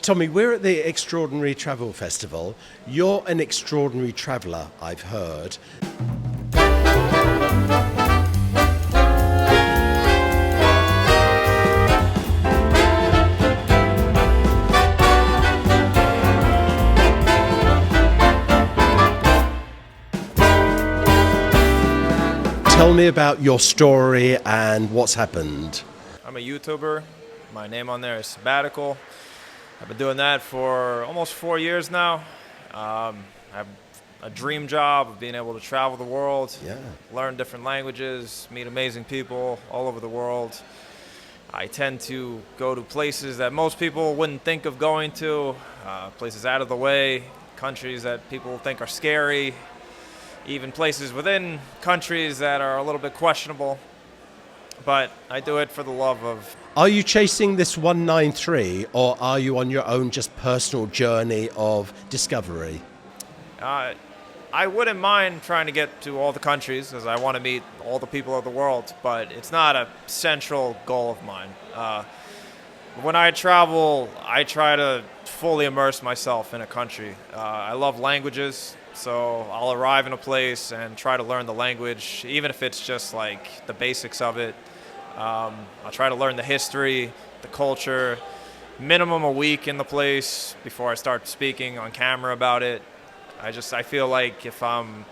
Tommy, we're at the Extraordinary Travel Festival. You're an extraordinary traveller, I've heard. Tell me about your story and what's happened. I'm a YouTuber. My name on there is Sabbatical. I've been doing that for almost 4 years now. I have a dream job of being able to travel the world, learn different languages, meet amazing people all over the world. I tend to go to places that most people wouldn't think of going to, places out of the way, countries that people think are scary, even places within countries that are a little bit questionable. But I do it for the love of... Are you chasing this 193, or are you on your own just personal journey of discovery? I wouldn't mind trying to get to all the countries, because I want to meet all the people of the world, but it's not a central goal of mine. When I travel, I try to fully immerse myself in a country. I love languages. So I'll arrive in a place and try to learn the language, even if it's just like the basics of it. I'll try to learn the history, the culture, minimum a week in the place before I start speaking on camera about it. I feel like if I'm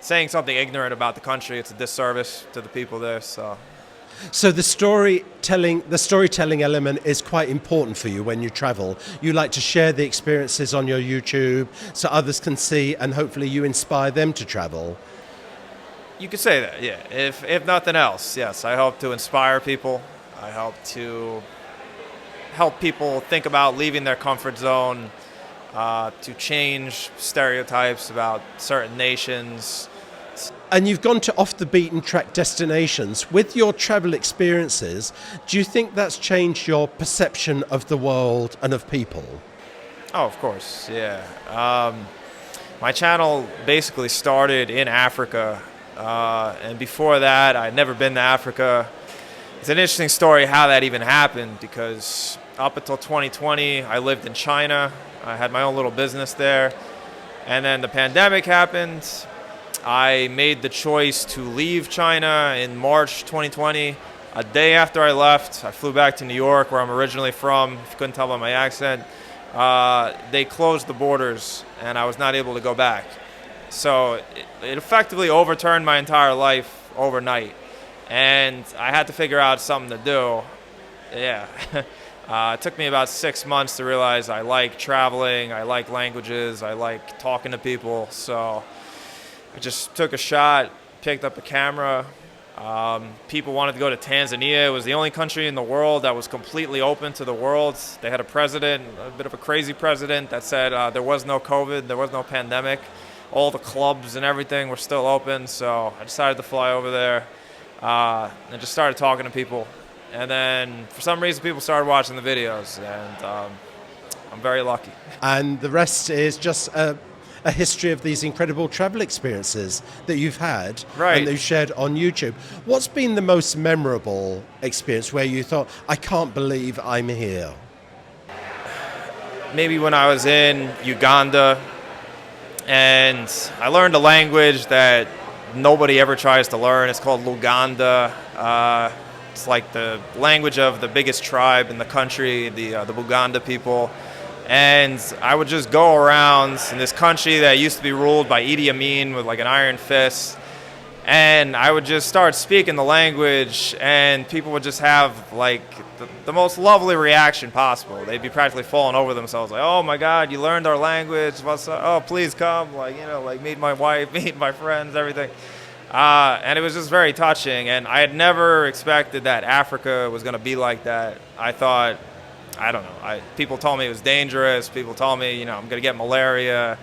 saying something ignorant about the country, it's a disservice to the people there. So the storytelling element is quite important for you when you travel. You like to share the experiences on your YouTube so others can see, and hopefully you inspire them to travel. You could say that, yeah. If nothing else, yes. I hope to inspire people. I hope to help people think about leaving their comfort zone, to change stereotypes about certain nations. And you've gone to off-the-beaten-track destinations. With your travel experiences, do you think that's changed your perception of the world and of people? Oh, of course, yeah. My channel basically started in Africa, and before that, I'd never been to Africa. It's an interesting story how that even happened, because up until 2020, I lived in China. I had my own little business there, and then the pandemic happened. I made the choice to leave China in March 2020. A day after I left, I flew back to New York, where I'm originally from. If you couldn't tell by my accent, they closed the borders, and I was not able to go back. So it effectively overturned my entire life overnight, and I had to figure out something to do. Yeah. It took me about 6 months to realize I like traveling, I like languages, I like talking to people. So I just took a shot, picked up a camera. People wanted to go to Tanzania. It was the only country in the world that was completely open to the world. They had a president, a bit of a crazy president, that said there was no COVID, there was no pandemic. All the clubs and everything were still open. So I decided to fly over there and just started talking to people. And then for some reason, people started watching the videos, and I'm very lucky. And the rest is just a history of these incredible travel experiences that you've had, right, and that you've shared on YouTube. What's been the most memorable experience where you thought, I can't believe I'm here? Maybe when I was in Uganda, and I learned a language that nobody ever tries to learn. It's called Luganda. It's like the language of the biggest tribe in the country, the Uganda people. And I would just go around in this country that used to be ruled by Idi Amin with like an iron fist. And I would just start speaking the language, and people would just have like the most lovely reaction possible. They'd be practically falling over themselves, like, oh my God, you learned our language. What's up? Oh, please come, like, you know, like meet my wife, meet my friends, everything. And it was just very touching. And I had never expected that Africa was going to be like that. I thought, I don't know. People told me it was dangerous. People told me, you know, I'm going to get malaria.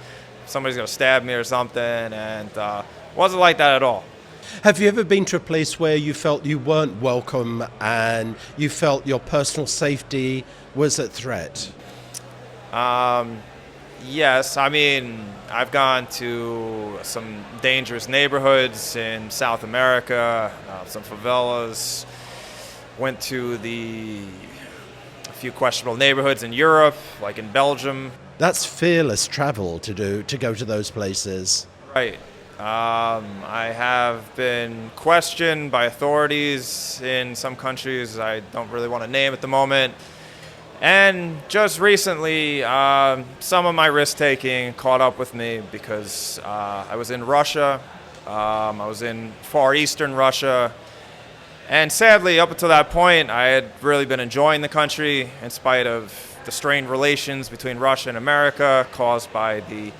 Somebody's going to stab me or something. And it wasn't like that at all. Have you ever been to a place where you felt you weren't welcome and you felt your personal safety was at threat? Yes. I mean, I've gone to some dangerous neighborhoods in South America, some favelas. Went to the few questionable neighborhoods in Europe, like in Belgium. That's fearless travel to go to those places. Right. I have been questioned by authorities in some countries I don't really want to name at the moment. And just recently, some of my risk-taking caught up with me because I was in Russia. I was in Far Eastern Russia. And sadly, up until that point, I had really been enjoying the country in spite of the strained relations between Russia and America caused by the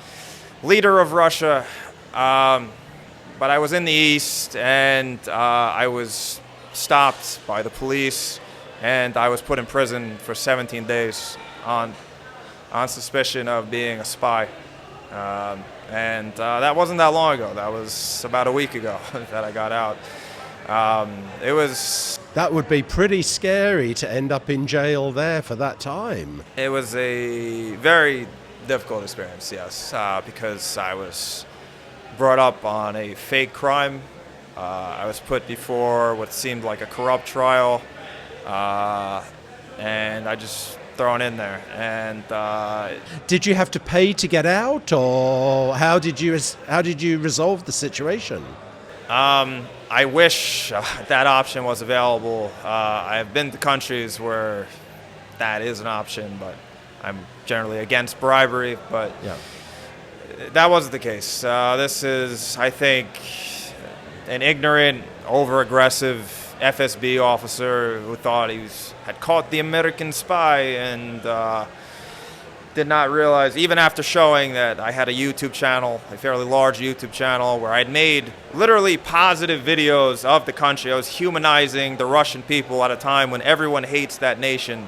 leader of Russia. But I was in the East, and I was stopped by the police, and I was put in prison for 17 days on suspicion of being a spy. And that wasn't that long ago. That was about a week ago that I got out. That would be pretty scary to end up in jail there for that time. It was a very difficult experience, yes, because I was brought up on a fake crime. I was put before what seemed like a corrupt trial, and I just thrown in there. And did you have to pay to get out, or how did you resolve the situation? I wish that option was available. I have been to countries where that is an option, but I'm generally against bribery. But yeah. That wasn't the case. This is, I think, an ignorant, over-aggressive FSB officer who thought he had caught the American spy and did not realize, even after showing that I had a YouTube channel, a fairly large YouTube channel, where I'd made literally positive videos of the country. I was humanizing the Russian people at a time when everyone hates that nation.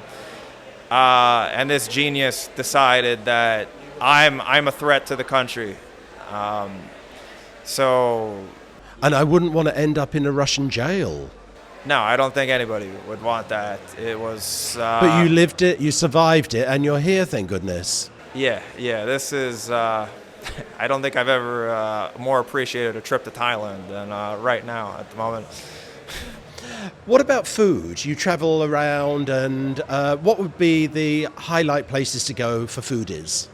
And this genius decided that I'm a threat to the country. And I wouldn't want to end up in a Russian jail. No, I don't think anybody would want that. It was... but you lived it, you survived it, and you're here, thank goodness. Yeah, this is... I don't think I've ever more appreciated a trip to Thailand than right now at the moment. What about food? You travel around, and what would be the highlight places to go for foodies?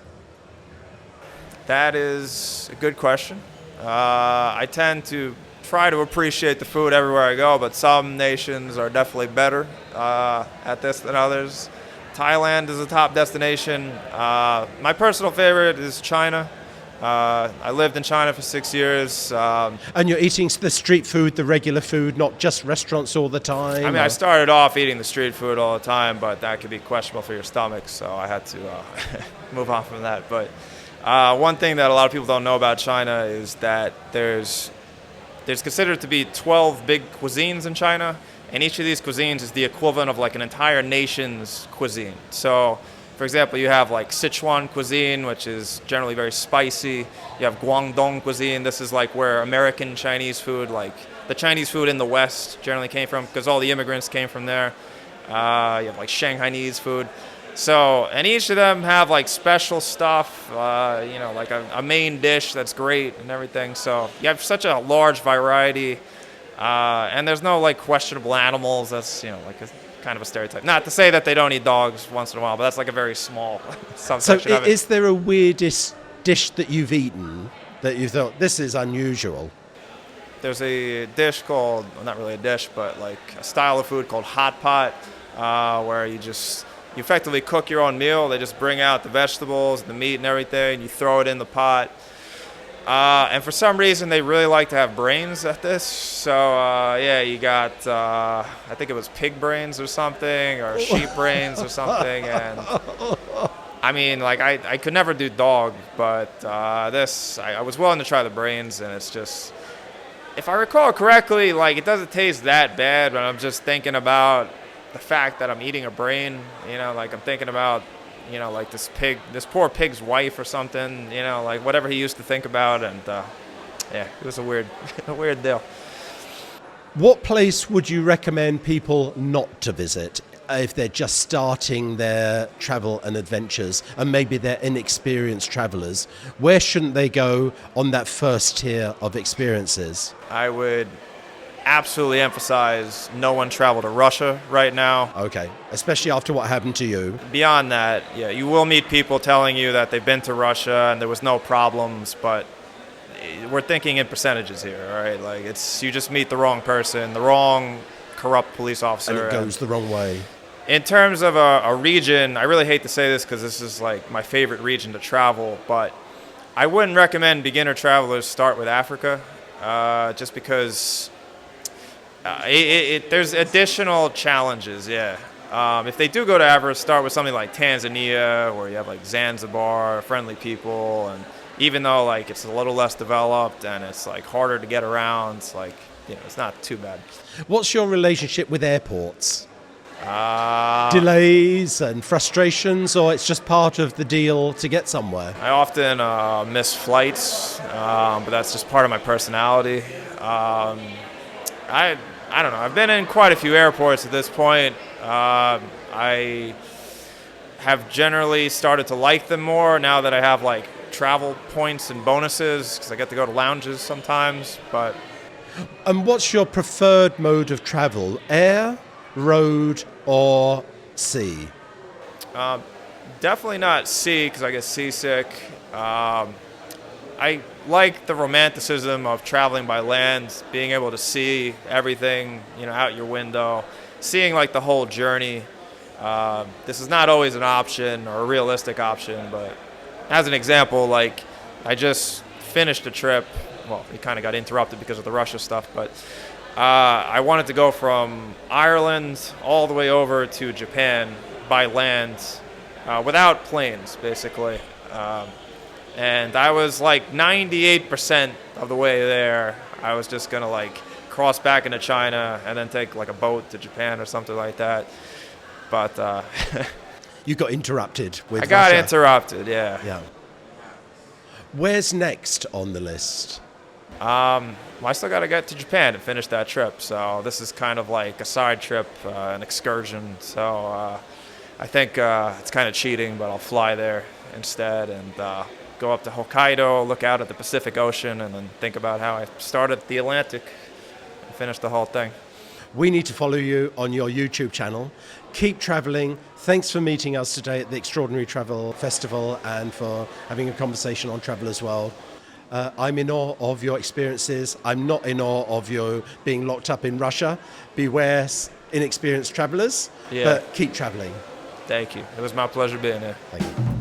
That is a good question. I tend to try to appreciate the food everywhere I go, but some nations are definitely better at this than others. Thailand is a top destination. My personal favorite is China. I lived in China for 6 years. And you're eating the street food, the regular food, not just restaurants all the time? I mean, I started off eating the street food all the time, but that could be questionable for your stomach, so I had to move on from that. But one thing that a lot of people don't know about China is that there's considered to be 12 big cuisines in China, and each of these cuisines is the equivalent of like an entire nation's cuisine. So, for example, you have like Sichuan cuisine, which is generally very spicy. You have Guangdong cuisine. This is like where American Chinese food, like the Chinese food in the West generally came from, because all the immigrants came from there. You have like Shanghainese food. So, and each of them have like special stuff, like a main dish that's great and everything. So you have such a large variety, and there's no like questionable animals. That's, like a kind of a stereotype. Not to say that they don't eat dogs once in a while, but that's like a very small subsection of it. Is there a weirdest dish that you've eaten that you thought, this is unusual? There's a dish called, well, not really a dish, but like a style of food called hot pot, where you effectively cook your own meal. They just bring out the vegetables, the meat and everything, you throw it in the pot. And for some reason, they really like to have brains at this. So, you got, I think it was pig brains or something, or sheep brains or something. And I mean, like, I could never do dog, but I was willing to try the brains, and it's just, if I recall correctly, like, it doesn't taste that bad, but I'm just thinking about the fact that I'm eating a brain, like I'm thinking about, like this poor pig's wife or something, like whatever he used to think about, and it was a weird deal. What place would you recommend people not to visit if they're just starting their travel and adventures, and maybe they're inexperienced travelers? Where shouldn't they go on that first tier of experiences? I would absolutely emphasize no one travel to Russia right now. Okay, especially after what happened to you. Beyond that, yeah, you will meet people telling you that they've been to Russia and there was no problems, but we're thinking in percentages here, all right? Like, it's, you just meet the wrong person, the wrong corrupt police officer. And it goes the wrong way. In terms of a region, I really hate to say this because this is like my favorite region to travel, but I wouldn't recommend beginner travelers start with Africa, just because there's additional challenges, yeah. If they do go to Africa, start with something like Tanzania, where you have like Zanzibar, friendly people, and even though like it's a little less developed and it's like harder to get around, it's like, you know, it's not too bad. What's your relationship with airports? Delays and frustrations, or it's just part of the deal to get somewhere? I often miss flights, but that's just part of my personality. I don't know. I've been in quite a few airports at this point. I have generally started to like them more now that I have like travel points and bonuses because I get to go to lounges sometimes. But And what's your preferred mode of travel? Air, road, or sea? Definitely not sea because I get seasick. I like the romanticism of traveling by land, being able to see everything, you know, out your window, seeing like the whole journey. This is not always an option or a realistic option, but as an example, like I just finished a trip. Well, it kind of got interrupted because of the Russia stuff, but I wanted to go from Ireland all the way over to Japan by land without planes, basically. And I was like 98% of the way there. I was just going to like cross back into China and then take like a boat to Japan or something like that. But You got interrupted with I got Russia. interrupted, yeah. Yeah. Where's next on the list? Well, I still got to get to Japan to finish that trip. So this is kind of like a side trip, an excursion. So I think it's kind of cheating, but I'll fly there instead and go up to Hokkaido, look out at the Pacific Ocean, and then think about how I started the Atlantic and finished the whole thing. We need to follow you on your YouTube channel. Keep traveling. Thanks for meeting us today at the Extraordinary Travel Festival and for having a conversation on Traveller's World. I'm in awe of your experiences. I'm not in awe of you being locked up in Russia. Beware inexperienced travelers, Yeah. but keep traveling. Thank you. It was my pleasure being here. Thank you.